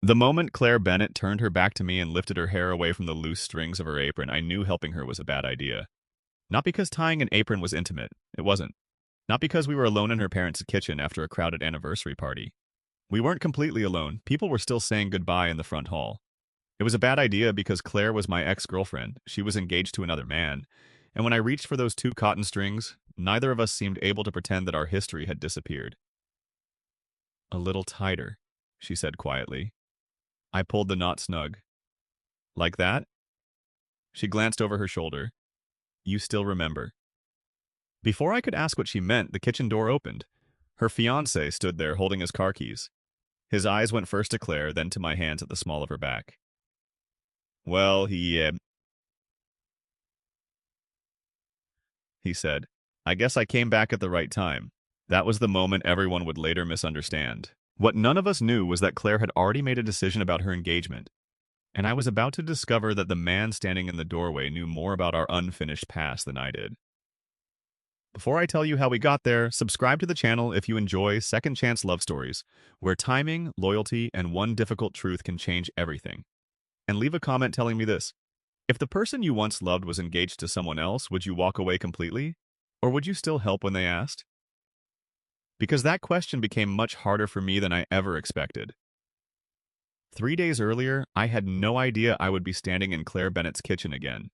The moment Claire Bennett turned her back to me and lifted her hair away from the loose strings of her apron, I knew helping her was a bad idea. Not because tying an apron was intimate. It wasn't. Not because we were alone in her parents' kitchen after a crowded anniversary party. We weren't completely alone. People were still saying goodbye in the front hall. It was a bad idea because Claire was my ex-girlfriend. She was engaged to another man. And when I reached for those two cotton strings, neither of us seemed able to pretend that our history had disappeared. A little tighter, she said quietly. I pulled the knot snug. Like that? She glanced over her shoulder. You still remember. Before I could ask what she meant, the kitchen door opened. Her fiancé stood there holding his car keys. His eyes went first to Claire, then to my hands at the small of her back. Well, he said. I guess I came back at the right time. That was the moment everyone would later misunderstand. What none of us knew was that Claire had already made a decision about her engagement, and I was about to discover that the man standing in the doorway knew more about our unfinished past than I did. Before I tell you how we got there, subscribe to the channel if you enjoy second chance love stories, where timing, loyalty, and one difficult truth can change everything. And leave a comment telling me this. If the person you once loved was engaged to someone else, would you walk away completely? Or would you still help when they asked? Because that question became much harder for me than I ever expected. 3 days earlier, I had no idea I would be standing in Claire Bennett's kitchen again.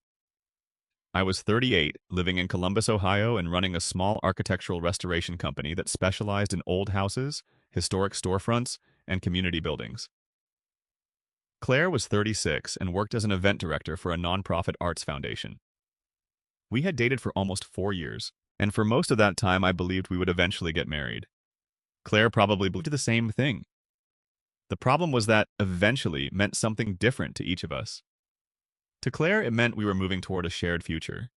I was 38, living in Columbus, Ohio, and running a small architectural restoration company that specialized in old houses, historic storefronts, and community buildings. Claire was 36 and worked as an event director for a nonprofit arts foundation. We had dated for almost 4 years, and for most of that time I believed we would eventually get married. Claire probably believed the same thing. The problem was that eventually meant something different to each of us. To Claire, it meant we were moving toward a shared future.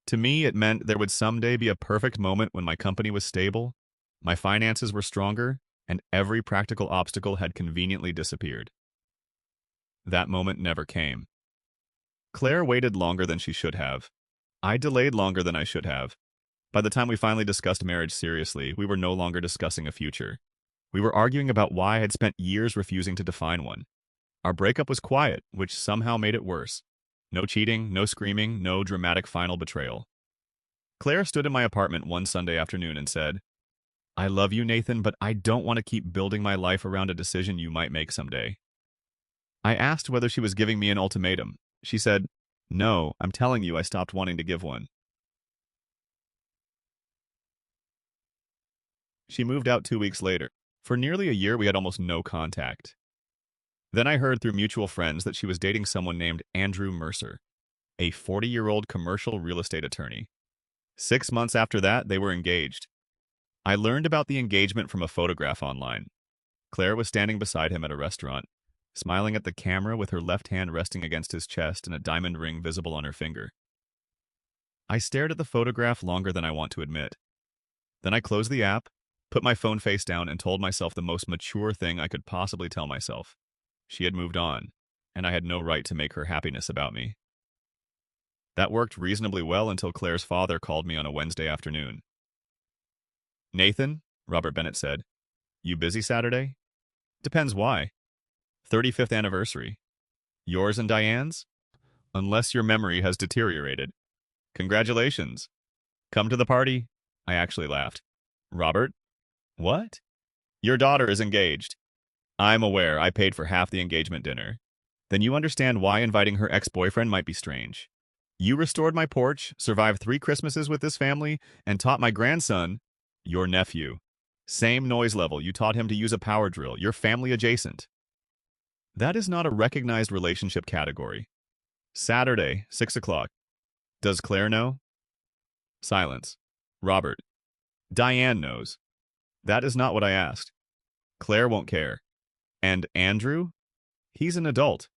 To me, it meant there would someday be a perfect moment when my company was stable, my finances were stronger, and every practical obstacle had conveniently disappeared. That moment never came. Claire waited longer than she should have. I delayed longer than I should have. By the time we finally discussed marriage seriously, we were no longer discussing a future. We were arguing about why I had spent years refusing to define one. Our breakup was quiet, which somehow made it worse. No cheating, no screaming, no dramatic final betrayal. Claire stood in my apartment one Sunday afternoon and said, I love you, Nathan, but I don't want to keep building my life around a decision you might make someday. I asked whether she was giving me an ultimatum. She said, No, I'm telling you I stopped wanting to give one. She moved out 2 weeks later. For nearly a year, we had almost no contact. Then I heard through mutual friends that she was dating someone named Andrew Mercer, a 40-year-old commercial real estate attorney. 6 months after that, they were engaged. I learned about the engagement from a photograph online. Claire was standing beside him at a restaurant, smiling at the camera with her left hand resting against his chest and a diamond ring visible on her finger. I stared at the photograph longer than I want to admit. Then I closed the app, put my phone face down, and told myself the most mature thing I could possibly tell myself. She had moved on, and I had no right to make her happiness about me. That worked reasonably well until Claire's father called me on a Wednesday afternoon. Nathan, Robert Bennett said, you busy Saturday? Depends why. 35th anniversary. Yours and Diane's? Unless your memory has deteriorated. Congratulations. Come to the party? I actually laughed. Robert? What? Your daughter is engaged. I'm aware I paid for half the engagement dinner. Then you understand why inviting her ex-boyfriend might be strange. You restored my porch, survived 3 Christmases with this family, and taught my grandson, your nephew. Same noise level, you taught him to use a power drill. You're family adjacent. That is not a recognized relationship category. Saturday, 6 o'clock. Does Claire know? Silence. Robert. Diane knows. That is not what I asked. Claire won't care. And Andrew? He's an adult.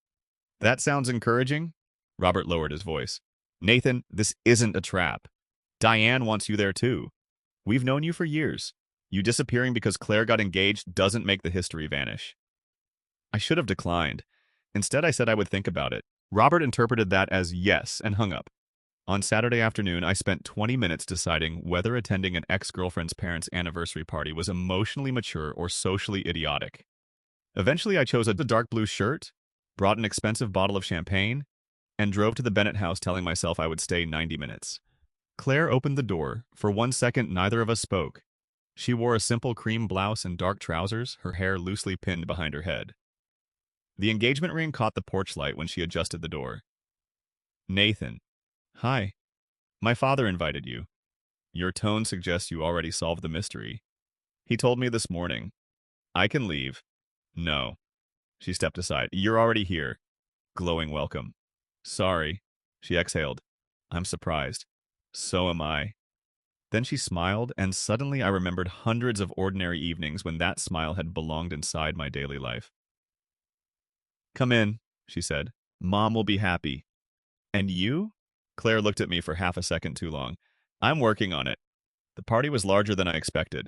That sounds encouraging? Robert lowered his voice. Nathan, this isn't a trap. Diane wants you there too. We've known you for years. You disappearing because Claire got engaged doesn't make the history vanish. I should have declined. Instead, I said I would think about it. Robert interpreted that as yes and hung up. On Saturday afternoon, I spent 20 minutes deciding whether attending an ex-girlfriend's parents' anniversary party was emotionally mature or socially idiotic. Eventually, I chose a dark blue shirt, brought an expensive bottle of champagne, and drove to the Bennett house telling myself I would stay 90 minutes. Claire opened the door. For 1 second, neither of us spoke. She wore a simple cream blouse and dark trousers, her hair loosely pinned behind her head. The engagement ring caught the porch light when she adjusted the door. Nathan. Hi. My father invited you. Your tone suggests you already solved the mystery. He told me this morning. I can leave. No. She stepped aside. You're already here. Glowing welcome. Sorry. She exhaled. I'm surprised. So am I. Then she smiled, and suddenly I remembered hundreds of ordinary evenings when that smile had belonged inside my daily life. Come in, she said. Mom will be happy. And you? Claire looked at me for half a second too long. I'm working on it. The party was larger than I expected.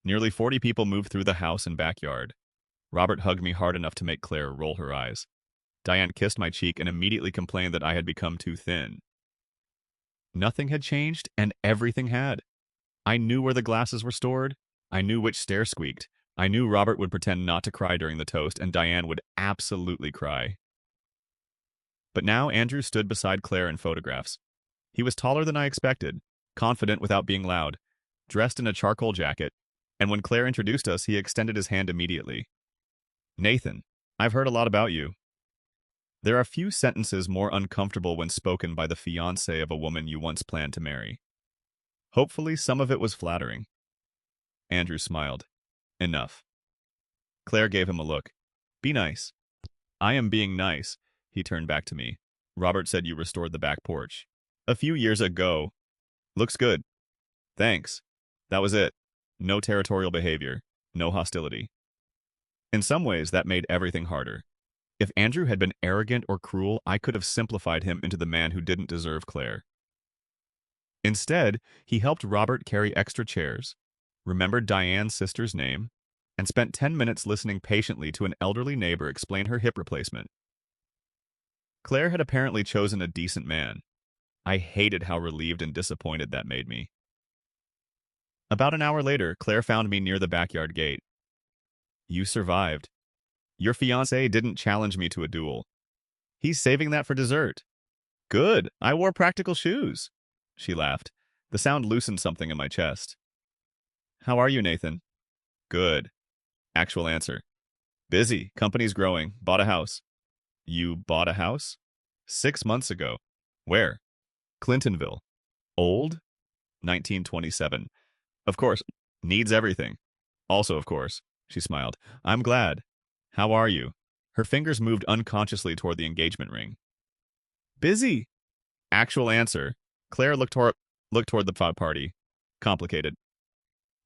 Nearly 40 people moved through the house and backyard. Robert hugged me hard enough to make Claire roll her eyes. Diane kissed my cheek and immediately complained that I had become too thin. Nothing had changed, and everything had. I knew where the glasses were stored. I knew which stair squeaked. I knew Robert would pretend not to cry during the toast, and Diane would absolutely cry. But now Andrew stood beside Claire in photographs. He was taller than I expected, confident without being loud, dressed in a charcoal jacket, and when Claire introduced us, he extended his hand immediately. Nathan, I've heard a lot about you. There are few sentences more uncomfortable when spoken by the fiancé of a woman you once planned to marry. Hopefully, some of it was flattering. Andrew smiled. Enough. Claire gave him a look. Be nice. I am being nice, he turned back to me. Robert said you restored the back porch. A few years ago. Looks good. Thanks. That was it. No territorial behavior. No hostility. In some ways, that made everything harder. If Andrew had been arrogant or cruel, I could have simplified him into the man who didn't deserve Claire. Instead, he helped Robert carry extra chairs, remembered Diane's sister's name, and spent 10 minutes listening patiently to an elderly neighbor explain her hip replacement. Claire had apparently chosen a decent man. I hated how relieved and disappointed that made me. About an hour later, Claire found me near the backyard gate. You survived. Your fiancé didn't challenge me to a duel. He's saving that for dessert. Good, I wore practical shoes. She laughed. The sound loosened something in my chest. How are you, Nathan? Good. Actual answer. Busy, company's growing, bought a house. You bought a house? 6 months ago. Where? Clintonville. Old? 1927. Of course, needs everything. Also, of course, she smiled. I'm glad. How are you? Her fingers moved unconsciously toward the engagement ring. Busy. Actual answer. Claire looked toward the party. Complicated.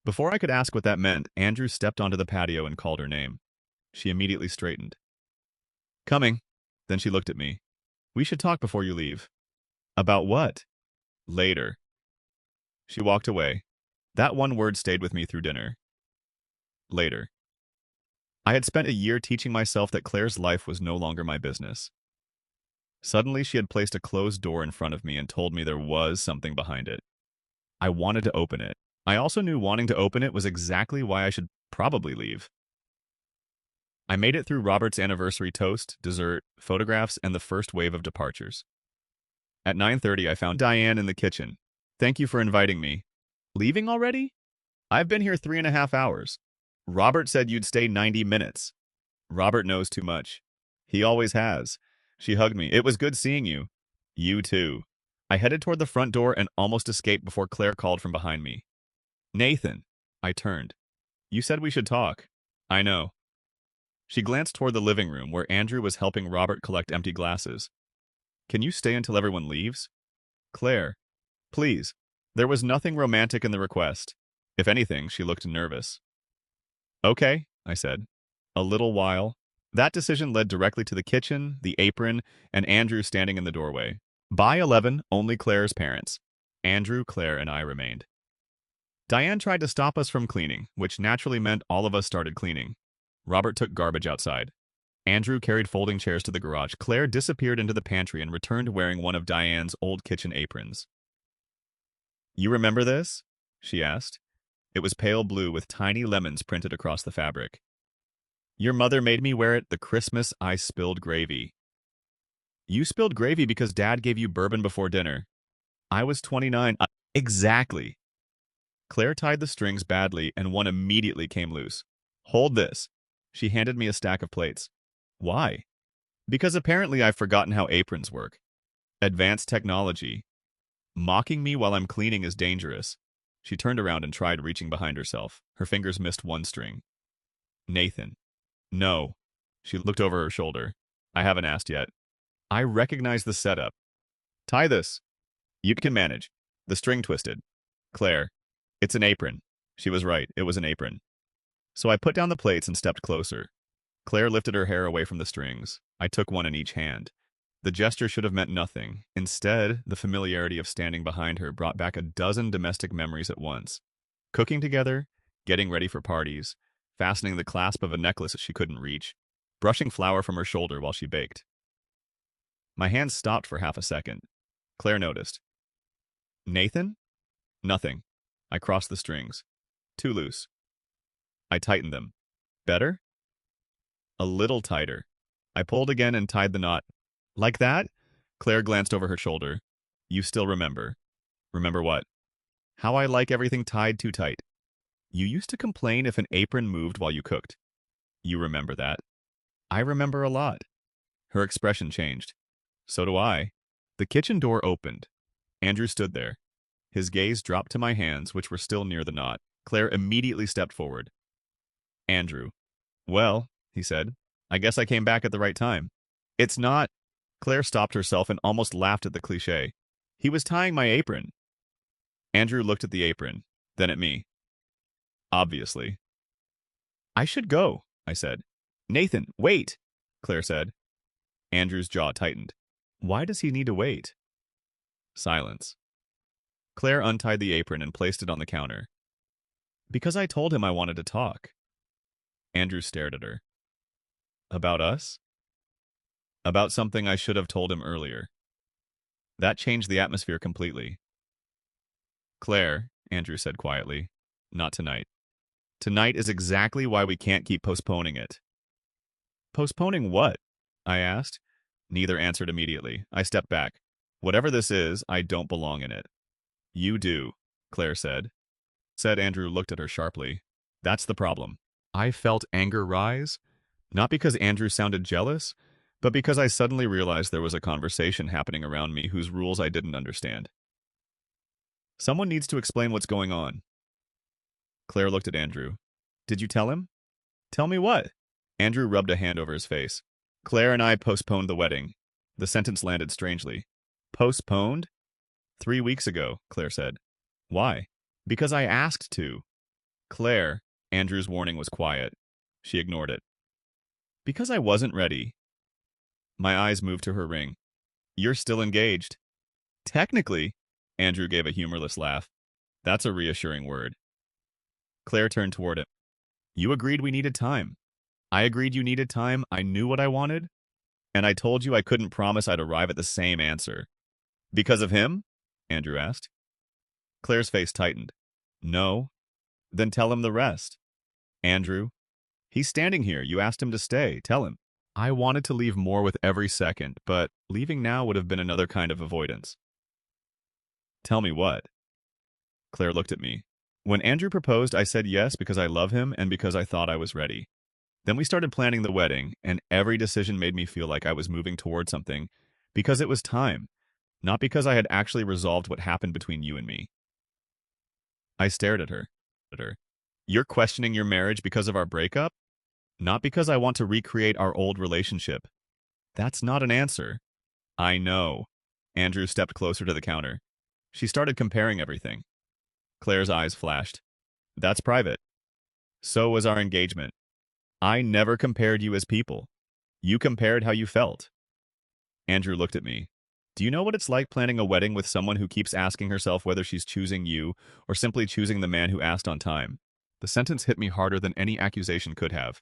Before I could ask what that meant, Andrew stepped onto the patio and called her name. She immediately straightened. Coming. Then she looked at me. We should talk before you leave. About what? Later. She walked away. That one word stayed with me through dinner. Later. I had spent a year teaching myself that Claire's life was no longer my business. Suddenly, she had placed a closed door in front of me and told me there was something behind it. I wanted to open it. I also knew wanting to open it was exactly why I should probably leave. I made it through Robert's anniversary toast, dessert, photographs, and the first wave of departures. At 9:30, I found Diane in the kitchen. Thank you for inviting me. Leaving already? I've been here 3.5 hours. Robert said you'd stay 90 minutes. Robert knows too much. He always has. She hugged me. It was good seeing you. You too. I headed toward the front door and almost escaped before Claire called from behind me. Nathan. I turned. You said we should talk. I know. She glanced toward the living room where Andrew was helping Robert collect empty glasses. Can you stay until everyone leaves? Claire. Please. There was nothing romantic in the request. If anything, she looked nervous. Okay, I said. A little while. That decision led directly to the kitchen, the apron, and Andrew standing in the doorway. By 11, only Claire's parents. Andrew, Claire, and I remained. Diane tried to stop us from cleaning, which naturally meant all of us started cleaning. Robert took garbage outside. Andrew carried folding chairs to the garage. Claire disappeared into the pantry and returned wearing one of Diane's old kitchen aprons. You remember this? She asked. It was pale blue with tiny lemons printed across the fabric. Your mother made me wear it the Christmas I spilled gravy. You spilled gravy because Dad gave you bourbon before dinner. I was 29. Exactly. Claire tied the strings badly and one immediately came loose. Hold this. She handed me a stack of plates. Why? Because apparently I've forgotten how aprons work. Advanced technology. Mocking me while I'm cleaning is dangerous. She turned around and tried reaching behind herself. Her fingers missed one string. Nathan. No. She looked over her shoulder. I haven't asked yet. I recognize the setup. Tie this. You can manage. The string twisted. Claire. It's an apron. She was right. It was an apron. So I put down the plates and stepped closer. Claire lifted her hair away from the strings. I took one in each hand. The gesture should have meant nothing. Instead, the familiarity of standing behind her brought back a dozen domestic memories at once. Cooking together, getting ready for parties, fastening the clasp of a necklace she couldn't reach, brushing flour from her shoulder while she baked. My hands stopped for half a second. Claire noticed. Nathan? Nothing. I crossed the strings. Too loose. I tightened them. Better? A little tighter. I pulled again and tied the knot. Like that? Claire glanced over her shoulder. You still remember. Remember what? How I like everything tied too tight. You used to complain if an apron moved while you cooked. You remember that. I remember a lot. Her expression changed. So do I. The kitchen door opened. Andrew stood there. His gaze dropped to my hands, which were still near the knot. Claire immediately stepped forward. Andrew. Well, he said, I guess I came back at the right time. It's not. Claire stopped herself and almost laughed at the cliché. He was tying my apron. Andrew looked at the apron, then at me. Obviously. I should go, I said. Nathan, wait, Claire said. Andrew's jaw tightened. Why does he need to wait? Silence. Claire untied the apron and placed it on the counter. Because I told him I wanted to talk. Andrew stared at her. About us? About something I should have told him earlier. That changed the atmosphere completely. Claire, Andrew said quietly, not tonight. Tonight is exactly why we can't keep postponing it. Postponing what? I asked. Neither answered immediately. I stepped back. Whatever this is, I don't belong in it. You do, Claire said. Andrew looked at her sharply. That's the problem. I felt anger rise, not because Andrew sounded jealous, but because I suddenly realized there was a conversation happening around me whose rules I didn't understand. Someone needs to explain what's going on. Claire looked at Andrew. Did you tell him? Tell me what? Andrew rubbed a hand over his face. Claire and I postponed the wedding. The sentence landed strangely. Postponed? 3 weeks ago, Claire said. Why? Because I asked to. Claire, Andrew's warning was quiet. She ignored it. Because I wasn't ready. My eyes moved to her ring. You're still engaged. Technically, Andrew gave a humorless laugh. That's a reassuring word. Claire turned toward him. You agreed we needed time. I agreed you needed time. I knew what I wanted. And I told you I couldn't promise I'd arrive at the same answer. Because of him? Andrew asked. Claire's face tightened. No. Then tell him the rest. Andrew. He's standing here. You asked him to stay. Tell him. I wanted to leave more with every second, but leaving now would have been another kind of avoidance. Tell me what? Claire looked at me. When Andrew proposed, I said yes because I love him and because I thought I was ready. Then we started planning the wedding, and every decision made me feel like I was moving toward something because it was time, not because I had actually resolved what happened between you and me. I stared at her. You're questioning your marriage because of our breakup? Not because I want to recreate our old relationship. That's not an answer. I know. Andrew stepped closer to the counter. She started comparing everything. Claire's eyes flashed. That's private. So was our engagement. I never compared you as people. You compared how you felt. Andrew looked at me. Do you know what it's like planning a wedding with someone who keeps asking herself whether she's choosing you or simply choosing the man who asked on time? The sentence hit me harder than any accusation could have.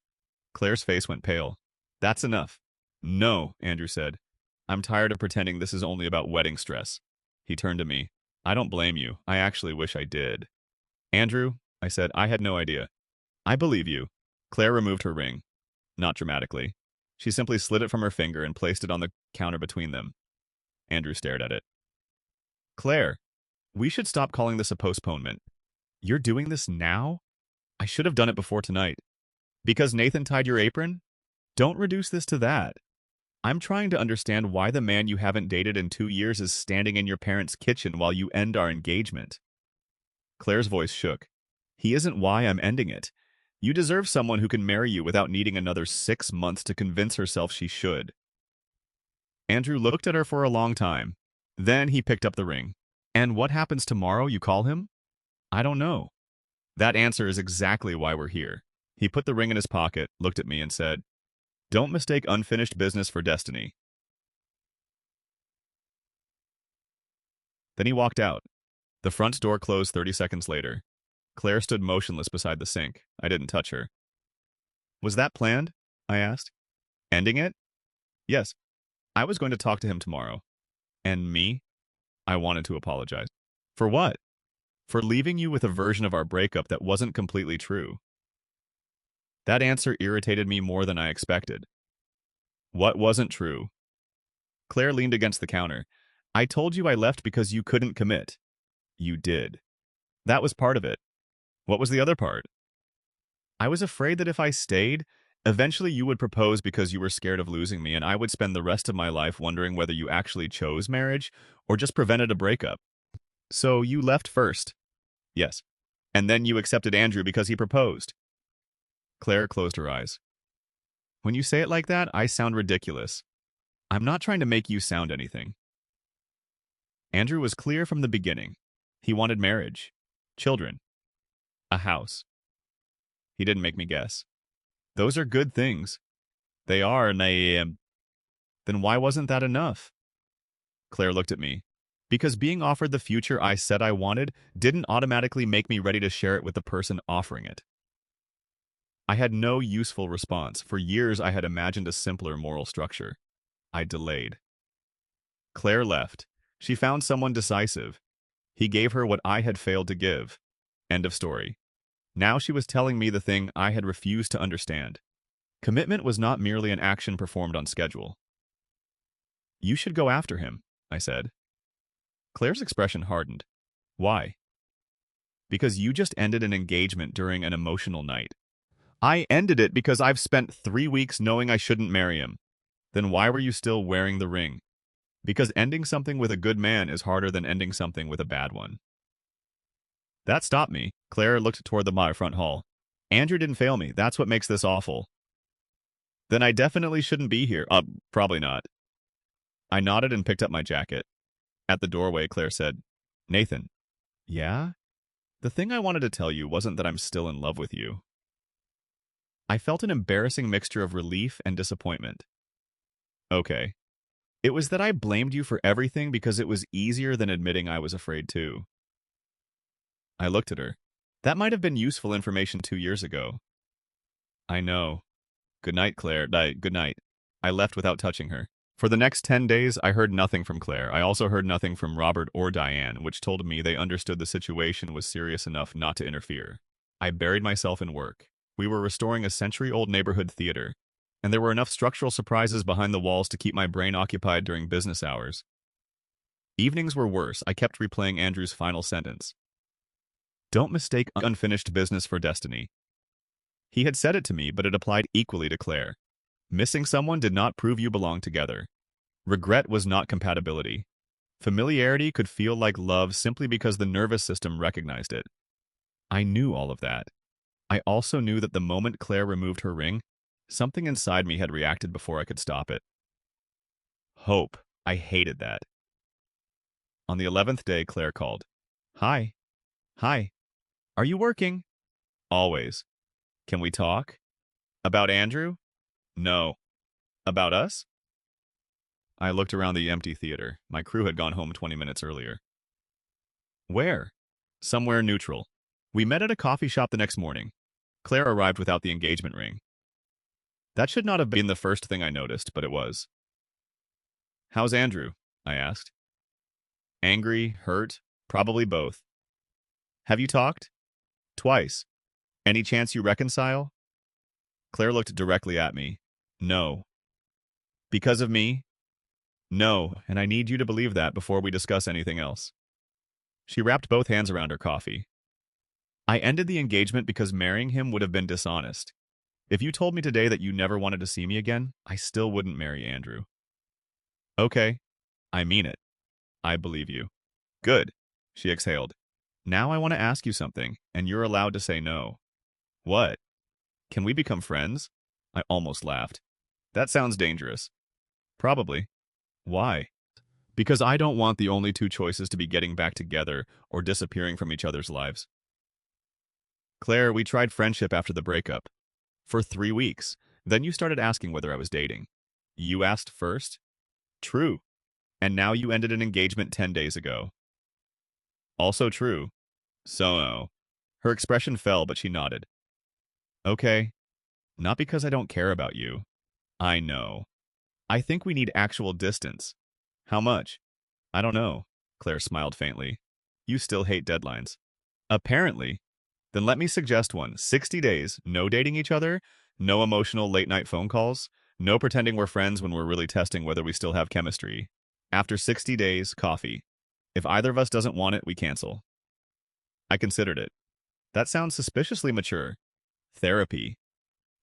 Claire's face went pale. That's enough. No, Andrew said. I'm tired of pretending this is only about wedding stress. He turned to me. I don't blame you. I actually wish I did. Andrew, I said, I had no idea. I believe you. Claire removed her ring. Not dramatically. She simply slid it from her finger and placed it on the counter between them. Andrew stared at it. Claire, we should stop calling this a postponement. You're doing this now? I should have done it before tonight. Because Nathan tied your apron? Don't reduce this to that. I'm trying to understand why the man you haven't dated in 2 years is standing in your parents' kitchen while you end our engagement. Claire's voice shook. He isn't why I'm ending it. You deserve someone who can marry you without needing another 6 months to convince herself she should. Andrew looked at her for a long time. Then he picked up the ring. And what happens tomorrow, you call him? I don't know. That answer is exactly why we're here. He put the ring in his pocket, looked at me, and said, Don't mistake unfinished business for destiny. Then he walked out. The front door closed 30 seconds later. Claire stood motionless beside the sink. I didn't touch her. Was that planned? I asked. Ending it? Yes. I was going to talk to him tomorrow. And me? I wanted to apologize. For what? For leaving you with a version of our breakup that wasn't completely true. That answer irritated me more than I expected. What wasn't true? Claire leaned against the counter. I told you I left because you couldn't commit. You did. That was part of it. What was the other part? I was afraid that if I stayed, eventually you would propose because you were scared of losing me, and I would spend the rest of my life wondering whether you actually chose marriage or just prevented a breakup. So you left first. Yes. And then you accepted Andrew because he proposed. Claire closed her eyes. When you say it like that, I sound ridiculous. I'm not trying to make you sound anything. Andrew was clear from the beginning. He wanted marriage, children, a house. He didn't make me guess. Those are good things. They are, and then why wasn't that enough? Claire looked at me. Because being offered the future I said I wanted didn't automatically make me ready to share it with the person offering it. I had no useful response. For years I had imagined a simpler moral structure. I delayed. Claire left. She found someone decisive. He gave her what I had failed to give. End of story. Now she was telling me the thing I had refused to understand. Commitment was not merely an action performed on schedule. You should go after him, I said. Claire's expression hardened. Why? Because you just ended an engagement during an emotional night. I ended it because I've spent 3 weeks knowing I shouldn't marry him. Then why were you still wearing the ring? Because ending something with a good man is harder than ending something with a bad one. That stopped me. Claire looked toward the front hall. Andrew didn't fail me. That's what makes this awful. Then I definitely shouldn't be here. Probably not. I nodded and picked up my jacket. At the doorway, Claire said, Nathan. Yeah? The thing I wanted to tell you wasn't that I'm still in love with you. I felt an embarrassing mixture of relief and disappointment. Okay. It was that I blamed you for everything because it was easier than admitting I was afraid too. I looked at her. That might have been useful information 2 years ago. I know. Good night, Claire. Good night. I left without touching her. For the next 10 days, I heard nothing from Claire. I also heard nothing from Robert or Diane, which told me they understood the situation was serious enough not to interfere. I buried myself in work. We were restoring a century-old neighborhood theater, and there were enough structural surprises behind the walls to keep my brain occupied during business hours. Evenings were worse. I kept replaying Andrew's final sentence. Don't mistake unfinished business for destiny. He had said it to me, but it applied equally to Claire. Missing someone did not prove you belong together. Regret was not compatibility. Familiarity could feel like love simply because the nervous system recognized it. I knew all of that. I also knew that the moment Claire removed her ring, something inside me had reacted before I could stop it. Hope. I hated that. On the 11th day, Claire called. Hi. Hi. Are you working? Always. Can we talk? About Andrew? No. About us? I looked around the empty theater. My crew had gone home 20 minutes earlier. Where? Somewhere neutral. We met at a coffee shop the next morning. Claire arrived without the engagement ring. That should not have been the first thing I noticed, but it was. How's Andrew? I asked. Angry, hurt, probably both. Have you talked? Twice. Any chance you reconcile? Claire looked directly at me. No. Because of me? No, and I need you to believe that before we discuss anything else. She wrapped both hands around her coffee. I ended the engagement because marrying him would have been dishonest. If you told me today that you never wanted to see me again, I still wouldn't marry Andrew. Okay, I mean it. I believe you. Good, she exhaled. Now I want to ask you something, and you're allowed to say no. What? Can we become friends? I almost laughed. That sounds dangerous. Probably. Why? Because I don't want the only two choices to be getting back together or disappearing from each other's lives. Claire, we tried friendship after the breakup. For 3 weeks. Then you started asking whether I was dating. You asked first? True. And now you ended an engagement 10 days ago. Also true. So, her expression fell, but she nodded. Okay. Not because I don't care about you. I know. I think we need actual distance. How much? I don't know. Claire smiled faintly. You still hate deadlines. Apparently. Then let me suggest one. 60 days, no dating each other, no emotional late-night phone calls, no pretending we're friends when we're really testing whether we still have chemistry. After 60 days, coffee. If either of us doesn't want it, we cancel. I considered it. That sounds suspiciously mature. Therapy.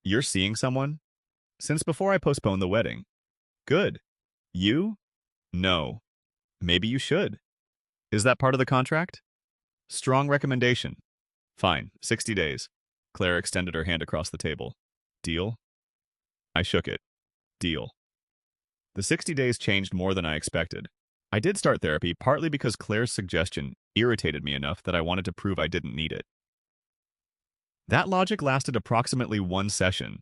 You're seeing someone? Since before I postponed the wedding. Good. You? No. Maybe you should. Is that part of the contract? Strong recommendation. Fine, 60 days. Claire extended her hand across the table. Deal? I shook it. Deal. The 60 days changed more than I expected. I did start therapy partly because Claire's suggestion irritated me enough that I wanted to prove I didn't need it. That logic lasted approximately 1 session.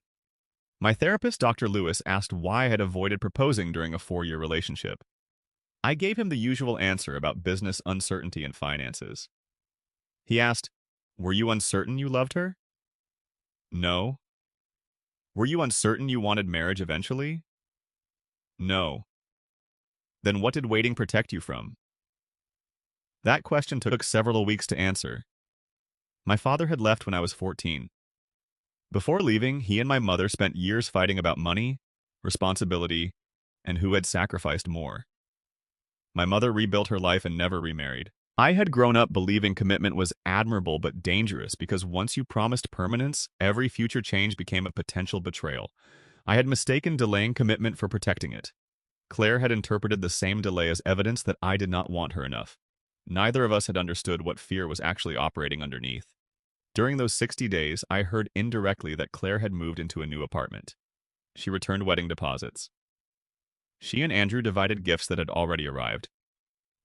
My therapist, Dr. Lewis, asked why I had avoided proposing during a 4-year relationship. I gave him the usual answer about business uncertainty and finances. He asked, were you uncertain you loved her? No. Were you uncertain you wanted marriage eventually? No. Then what did waiting protect you from? That question took several weeks to answer. My father had left when I was 14. Before leaving, he and my mother spent years fighting about money, responsibility, and who had sacrificed more. My mother rebuilt her life and never remarried. I had grown up believing commitment was admirable but dangerous because once you promised permanence, every future change became a potential betrayal. I had mistaken delaying commitment for protecting it. Claire had interpreted the same delay as evidence that I did not want her enough. Neither of us had understood what fear was actually operating underneath. During those 60 days, I heard indirectly that Claire had moved into a new apartment. She returned wedding deposits. She and Andrew divided gifts that had already arrived.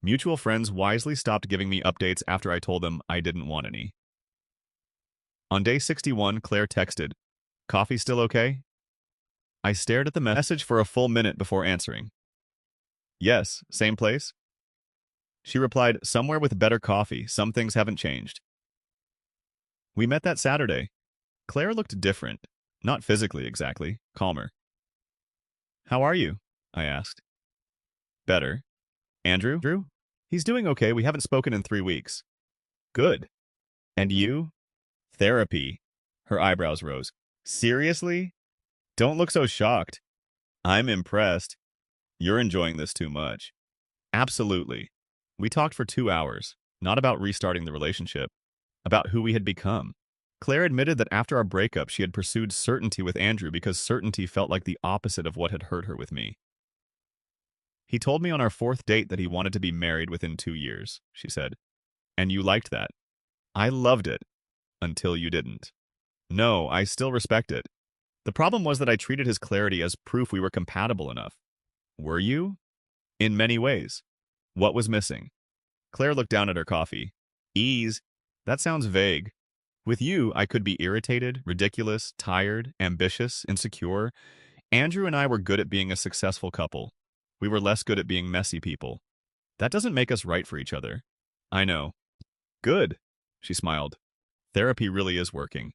Mutual friends wisely stopped giving me updates after I told them I didn't want any. On day 61, Claire texted, "Coffee still okay?" I stared at the message for a full minute before answering. Yes, same place? She replied, somewhere with better coffee, some things haven't changed. We met that Saturday. Claire looked different, not physically exactly, calmer. How are you? I asked. Better. Andrew? He's doing okay, we haven't spoken in 3 weeks. Good. And you? Therapy. Her eyebrows rose. Seriously? Don't look so shocked. I'm impressed. You're enjoying this too much. Absolutely. We talked for 2 hours, not about restarting the relationship, about who we had become. Claire admitted that after our breakup, she had pursued certainty with Andrew because certainty felt like the opposite of what had hurt her with me. He told me on our 4th date that he wanted to be married within 2 years, she said. And you liked that. I loved it. Until you didn't. No, I still respect it. The problem was that I treated his clarity as proof we were compatible enough. Were you? In many ways. What was missing? Claire looked down at her coffee. Ease. That sounds vague. With you, I could be irritated, ridiculous, tired, ambitious, insecure. Andrew and I were good at being a successful couple. We were less good at being messy people. That doesn't make us right for each other. I know. Good, she smiled. Therapy really is working.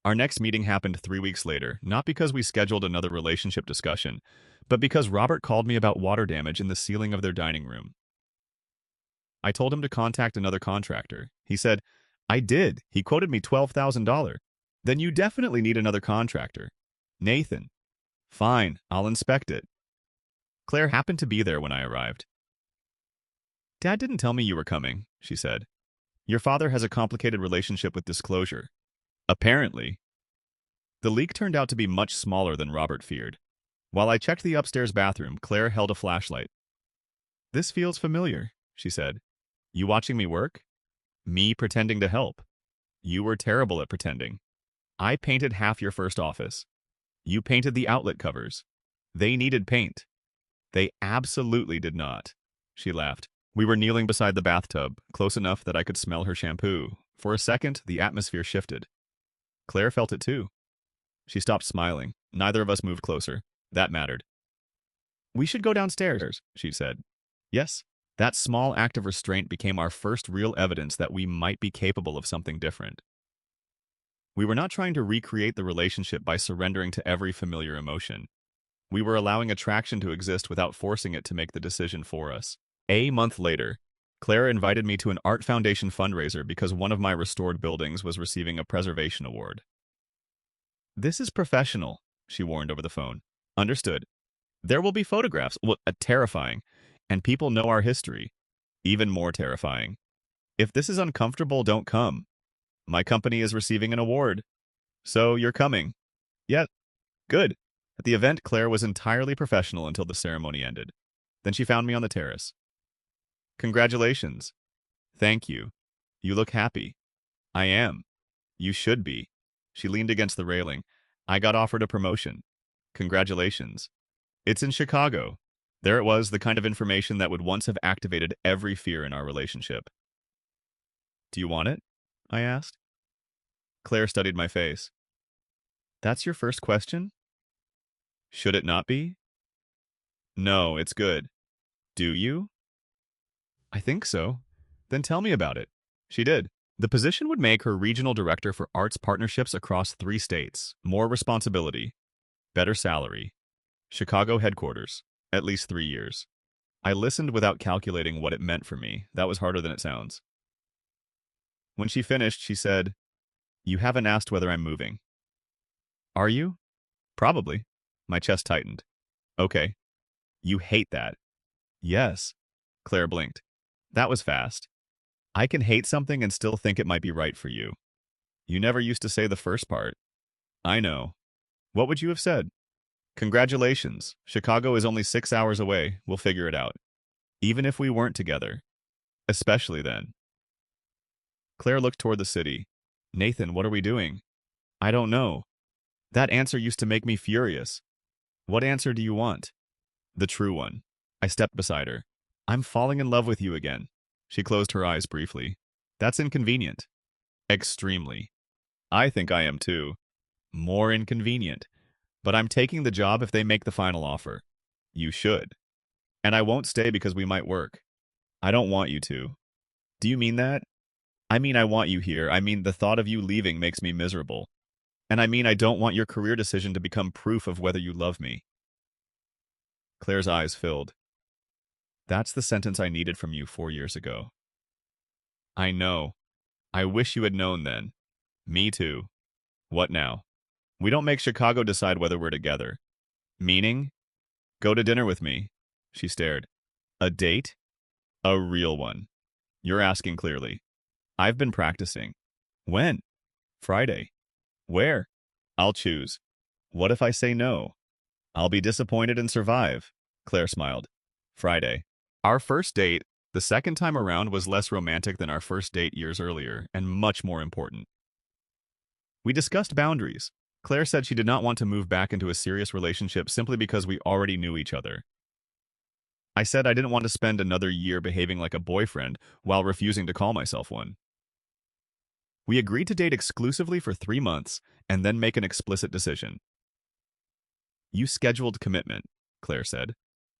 Our next meeting happened 3 weeks later, not because we scheduled another relationship discussion, but because Robert called me about water damage in the ceiling of their dining room. I told him to contact another contractor. He said, I did. He quoted me $12,000. Then you definitely need another contractor. Nathan. Fine, I'll inspect it. Claire happened to be there when I arrived. Dad didn't tell me you were coming, she said. Your father has a complicated relationship with disclosure. Apparently. The leak turned out to be much smaller than Robert feared. While I checked the upstairs bathroom, Claire held a flashlight. This feels familiar, she said. You watching me work? Me pretending to help. You were terrible at pretending. I painted half your first office. You painted the outlet covers. They needed paint. They absolutely did not. She laughed. We were kneeling beside the bathtub, close enough that I could smell her shampoo. For a second, the atmosphere shifted. Claire felt it too. She stopped smiling. Neither of us moved closer. That mattered. We should go downstairs, she said. Yes. That small act of restraint became our first real evidence that we might be capable of something different. We were not trying to recreate the relationship by surrendering to every familiar emotion. We were allowing attraction to exist without forcing it to make the decision for us. A month later, Claire invited me to an Art Foundation fundraiser because one of my restored buildings was receiving a preservation award. This is professional, she warned over the phone. Understood. There will be photographs. Well, terrifying. And people know our history. Even more terrifying. If this is uncomfortable, don't come. My company is receiving an award. So you're coming. Yeah, good. At the event, Claire was entirely professional until the ceremony ended. Then she found me on the terrace. Congratulations. Thank you. You look happy. I am. You should be. She leaned against the railing. I got offered a promotion. Congratulations. It's in Chicago. There it was, the kind of information that would once have activated every fear in our relationship. Do you want it? I asked. Claire studied my face. That's your first question? Should it not be? No, it's good. Do you? I think so. Then tell me about it. She did. The position would make her regional director for arts partnerships across 3 states. More responsibility. Better salary. Chicago headquarters. At least 3 years. I listened without calculating what it meant for me. That was harder than it sounds. When she finished, she said, You haven't asked whether I'm moving. Are you? Probably. My chest tightened. Okay. You hate that. Yes. Claire blinked. That was fast. I can hate something and still think it might be right for you. You never used to say the first part. I know. What would you have said? Congratulations. Chicago is only 6 hours away. We'll figure it out. Even if we weren't together. Especially then. Claire looked toward the city. Nathan, what are we doing? I don't know. That answer used to make me furious. What answer do you want? The true one. I stepped beside her. I'm falling in love with you again. She closed her eyes briefly. That's inconvenient. Extremely. I think I am too. More inconvenient. But I'm taking the job if they make the final offer. You should. And I won't stay because we might work. I don't want you to. Do you mean that? I mean I want you here. I mean the thought of you leaving makes me miserable. And I mean I don't want your career decision to become proof of whether you love me. Claire's eyes filled. That's the sentence I needed from you 4 years ago. I know. I wish you had known then. Me too. What now? We don't make Chicago decide whether we're together. Meaning? Go to dinner with me. She stared. A date? A real one. You're asking clearly. I've been practicing. When? Friday. Where? I'll choose. What if I say no? I'll be disappointed and survive. Claire smiled. Friday. Our first date, the second time around, was less romantic than our first date years earlier, and much more important. We discussed boundaries. Claire said she did not want to move back into a serious relationship simply because we already knew each other. I said I didn't want to spend another year behaving like a boyfriend while refusing to call myself one. We agreed to date exclusively for 3 months and then make an explicit decision. You scheduled commitment, Claire said.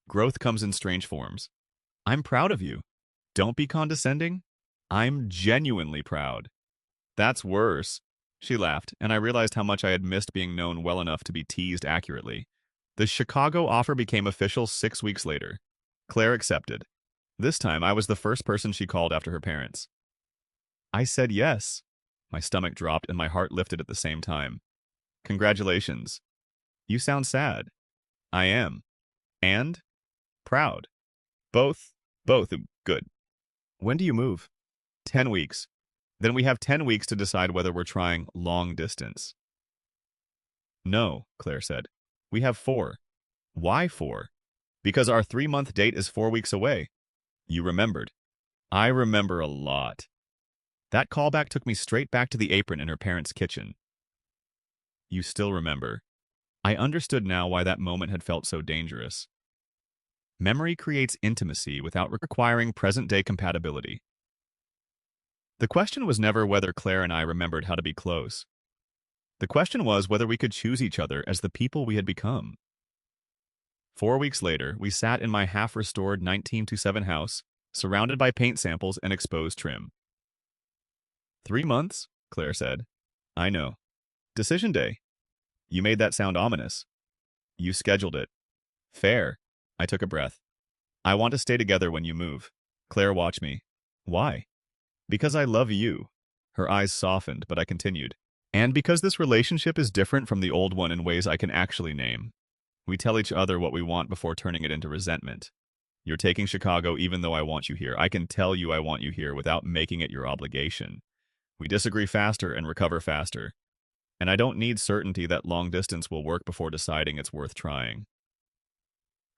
Growth comes in strange forms. I'm proud of you. Don't be condescending. I'm genuinely proud. That's worse. She laughed, and I realized how much I had missed being known well enough to be teased accurately. The Chicago offer became official 6 weeks later. Claire accepted. This time, I was the first person she called after her parents. I said yes. My stomach dropped and my heart lifted at the same time. Congratulations. You sound sad. I am. And? Proud. Both. Both. Good. When do you move? 10 weeks. Then we have 10 weeks to decide whether we're trying long distance. No, Claire said. We have 4. Why 4? Because our 3-month date is 4 weeks away. You remembered. I remember a lot. That callback took me straight back to the apron in her parents' kitchen. You still remember. I understood now why that moment had felt so dangerous. Memory creates intimacy without requiring present-day compatibility. The question was never whether Claire and I remembered how to be close. The question was whether we could choose each other as the people we had become. 4 weeks later, we sat in my half-restored 1927 house, surrounded by paint samples and exposed trim. 3 months, Claire said. I know. Decision day. You made that sound ominous. You scheduled it. Fair. I took a breath. I want to stay together when you move. Claire watched me. Why? Because I love you. Her eyes softened, but I continued. And because this relationship is different from the old one in ways I can actually name. We tell each other what we want before turning it into resentment. You're taking Chicago even though I want you here. I can tell you I want you here without making it your obligation. We disagree faster and recover faster. And I don't need certainty that long distance will work before deciding it's worth trying.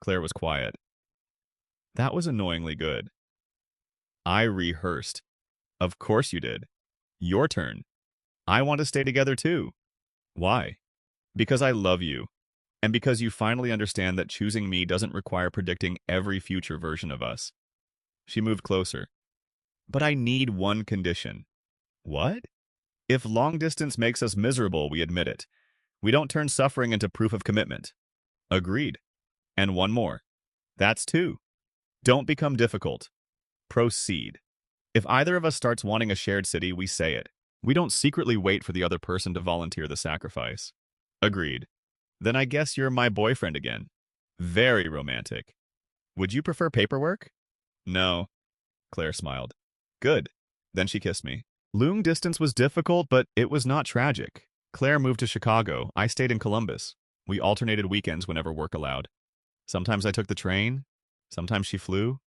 Claire was quiet. That was annoyingly good. I rehearsed. Of course you did. Your turn. I want to stay together too. Why? Because I love you. And because you finally understand that choosing me doesn't require predicting every future version of us. She moved closer. But I need one condition. What? If long distance makes us miserable, we admit it. We don't turn suffering into proof of commitment. Agreed. And one more. That's 2. Don't become difficult. Proceed. If either of us starts wanting a shared city, we say it. We don't secretly wait for the other person to volunteer the sacrifice. Agreed. Then I guess you're my boyfriend again. Very romantic. Would you prefer paperwork? No. Claire smiled. Good. Then she kissed me. Long distance was difficult, but it was not tragic. Claire moved to Chicago. I stayed in Columbus. We alternated weekends whenever work allowed. Sometimes I took the train. Sometimes she flew.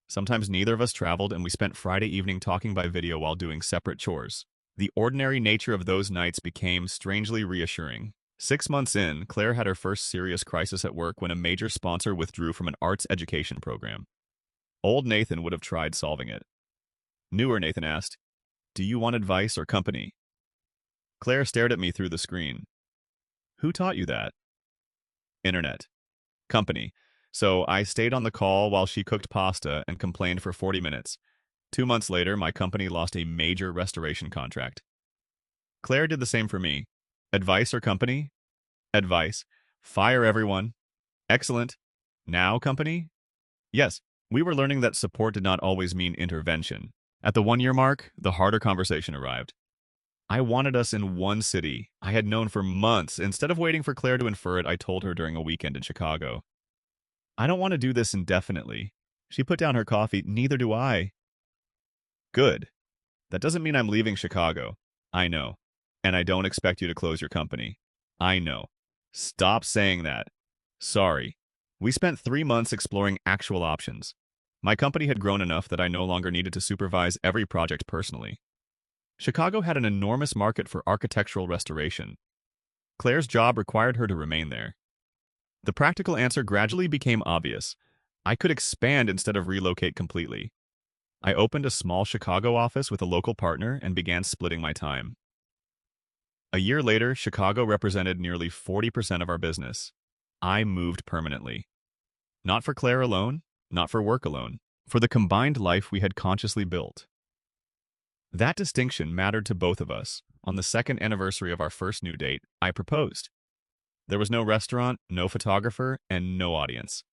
Sometimes neither of us traveled, and we spent Friday evening talking by video while doing separate chores. The ordinary nature of those nights became strangely reassuring. 6 months in, Claire had her first serious crisis at work when a major sponsor withdrew from an arts education program. Old Nathan would have tried solving it. Newer Nathan asked, "Do you want advice or company?" Claire stared at me through the screen. Who taught you that? Internet. Company. So I stayed on the call while she cooked pasta and complained for 40 minutes. 2 months later, my company lost a major restoration contract. Claire did the same for me. Advice or company? Advice. Fire everyone. Excellent. Now company? Yes, we were learning that support did not always mean intervention. At the 1-year mark, the harder conversation arrived. I wanted us in one city. I had known for months. Instead of waiting for Claire to infer it, I told her during a weekend in Chicago. I don't want to do this indefinitely. She put down her coffee. Neither do I. Good. That doesn't mean I'm leaving Chicago. I know. And I don't expect you to close your company. I know. Stop saying that. Sorry. We spent 3 months exploring actual options. My company had grown enough that I no longer needed to supervise every project personally. Chicago had an enormous market for architectural restoration. Claire's job required her to remain there. The practical answer gradually became obvious. I could expand instead of relocate completely. I opened a small Chicago office with a local partner and began splitting my time. A year later, Chicago represented nearly 40% of our business. I moved permanently. Not for Claire alone, not for work alone, for the combined life we had consciously built. That distinction mattered to both of us. On the 2nd anniversary of our first new date, I proposed. There was no restaurant, no photographer, and no audience.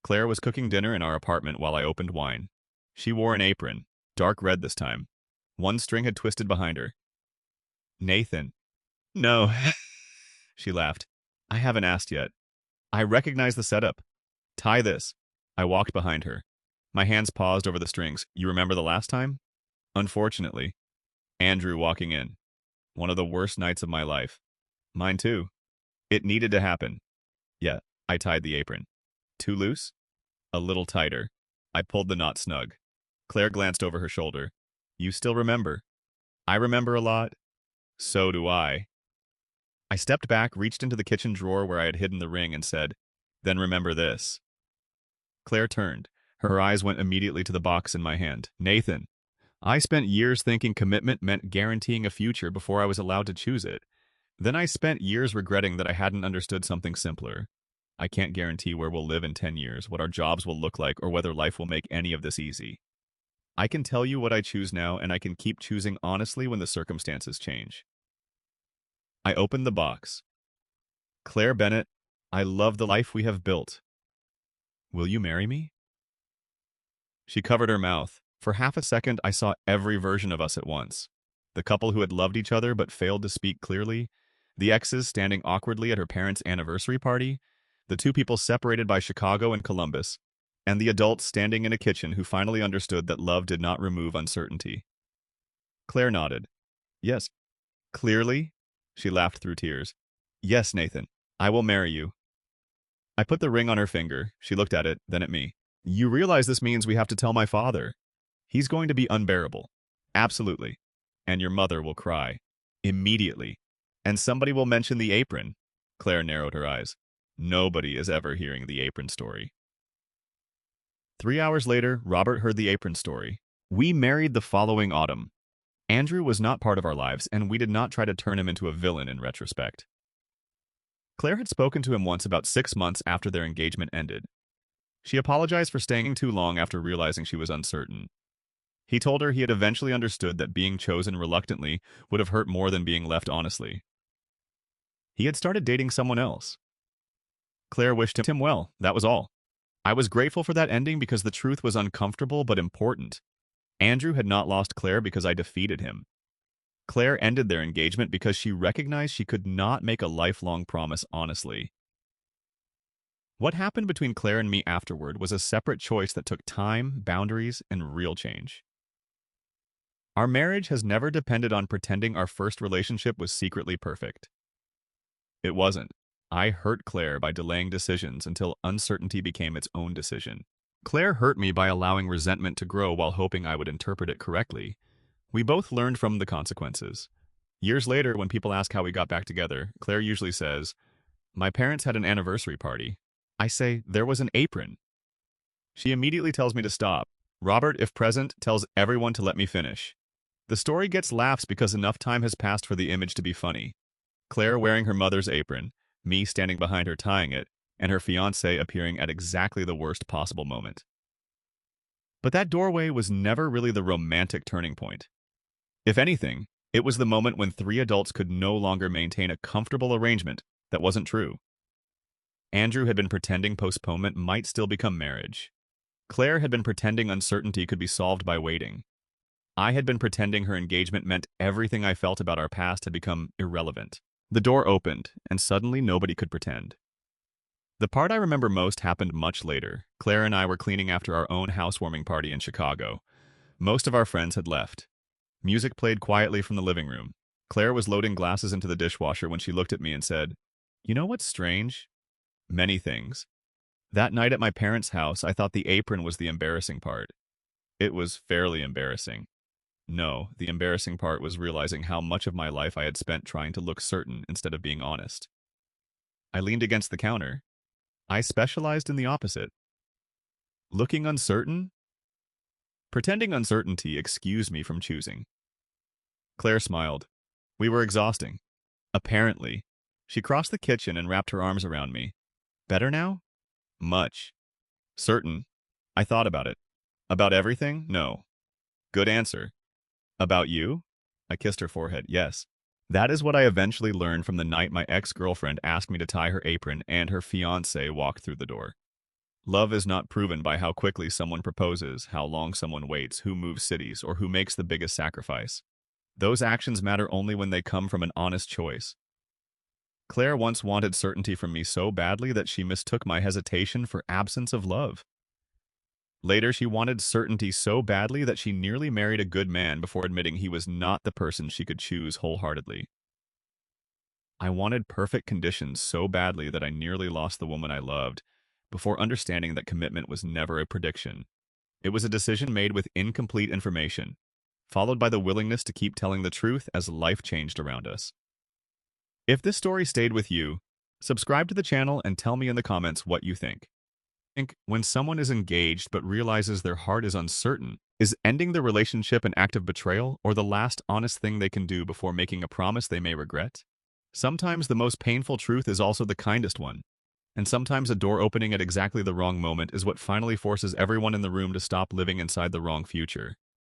Claire was cooking dinner in our apartment while I opened wine. She wore an apron, dark red this time. One string had twisted behind her. Nathan. No. She laughed. I haven't asked yet. I recognize the setup. Tie this. I walked behind her. My hands paused over the strings. You remember the last time? Unfortunately. Andrew walking in. One of the worst nights of my life. Mine too. It needed to happen. Yeah, I tied the apron. Too loose? A little tighter. I pulled the knot snug. Claire glanced over her shoulder. You still remember? I remember a lot. So do I. I stepped back, reached into the kitchen drawer where I had hidden the ring, and said, Then remember this. Claire turned. Her eyes went immediately to the box in my hand. Nathan, I spent years thinking commitment meant guaranteeing a future before I was allowed to choose it. Then I spent years regretting that I hadn't understood something simpler. I can't guarantee where we'll live in 10 years, what our jobs will look like, or whether life will make any of this easy. I can tell you what I choose now, and I can keep choosing honestly when the circumstances change. I opened the box. Claire Bennett, I love the life we have built. Will you marry me? She covered her mouth. For half a second, I saw every version of us at once. The couple who had loved each other but failed to speak clearly, the exes standing awkwardly at her parents' anniversary party, the two people separated by Chicago and Columbus, and the adults standing in a kitchen who finally understood that love did not remove uncertainty. Claire nodded. Yes. Clearly? She laughed through tears. Yes, Nathan. I will marry you. I put the ring on her finger. She looked at it, then at me. You realize this means we have to tell my father. He's going to be unbearable. Absolutely. And your mother will cry. Immediately. And somebody will mention the apron. Claire narrowed her eyes. Nobody is ever hearing the apron story. 3 hours later, Robert heard the apron story. We married the following autumn. Andrew was not part of our lives, and we did not try to turn him into a villain in retrospect. Claire had spoken to him once about 6 months after their engagement ended. She apologized for staying too long after realizing she was uncertain. He told her he had eventually understood that being chosen reluctantly would have hurt more than being left honestly. He had started dating someone else. Claire wished him well, that was all. I was grateful for that ending because the truth was uncomfortable but important. Andrew had not lost Claire because I defeated him. Claire ended their engagement because she recognized she could not make a lifelong promise honestly. What happened between Claire and me afterward was a separate choice that took time, boundaries, and real change. Our marriage has never depended on pretending our first relationship was secretly perfect. It wasn't. I hurt Claire by delaying decisions until uncertainty became its own decision. Claire hurt me by allowing resentment to grow while hoping I would interpret it correctly. We both learned from the consequences. Years later, when people ask how we got back together, Claire usually says, My parents had an anniversary party. I say, there was an apron. She immediately tells me to stop. Robert, if present, tells everyone to let me finish. The story gets laughs because enough time has passed for the image to be funny. Claire wearing her mother's apron, me standing behind her tying it, and her fiancé appearing at exactly the worst possible moment. But that doorway was never really the romantic turning point. If anything, it was the moment when 3 adults could no longer maintain a comfortable arrangement that wasn't true. Andrew had been pretending postponement might still become marriage. Claire had been pretending uncertainty could be solved by waiting. I had been pretending her engagement meant everything I felt about our past had become irrelevant. The door opened, and suddenly nobody could pretend. The part I remember most happened much later. Claire and I were cleaning after our own housewarming party in Chicago. Most of our friends had left. Music played quietly from the living room. Claire was loading glasses into the dishwasher when she looked at me and said, You know what's strange? Many things. That night at my parents' house, I thought the apron was the embarrassing part. It was fairly embarrassing. No, the embarrassing part was realizing how much of my life I had spent trying to look certain instead of being honest. I leaned against the counter. I specialized in the opposite. Looking uncertain? Pretending uncertainty excused me from choosing. Claire smiled. We were exhausting. Apparently. She crossed the kitchen and wrapped her arms around me. Better now? Much. Certain. I thought about it. About everything? No. Good answer. About you? I kissed her forehead. Yes. That is what I eventually learned from the night my ex-girlfriend asked me to tie her apron and her fiancé walked through the door. Love is not proven by how quickly someone proposes, how long someone waits, who moves cities, or who makes the biggest sacrifice. Those actions matter only when they come from an honest choice. Claire once wanted certainty from me so badly that she mistook my hesitation for absence of love. Later, she wanted certainty so badly that she nearly married a good man before admitting he was not the person she could choose wholeheartedly. I wanted perfect conditions so badly that I nearly lost the woman I loved before understanding that commitment was never a prediction. It was a decision made with incomplete information, followed by the willingness to keep telling the truth as life changed around us. If this story stayed with you, subscribe to the channel and tell me in the comments what you think. When someone is engaged but realizes their heart is uncertain, is ending the relationship an act of betrayal or the last honest thing they can do before making a promise they may regret? Sometimes the most painful truth is also the kindest one, and sometimes a door opening at exactly the wrong moment is what finally forces everyone in the room to stop living inside the wrong future.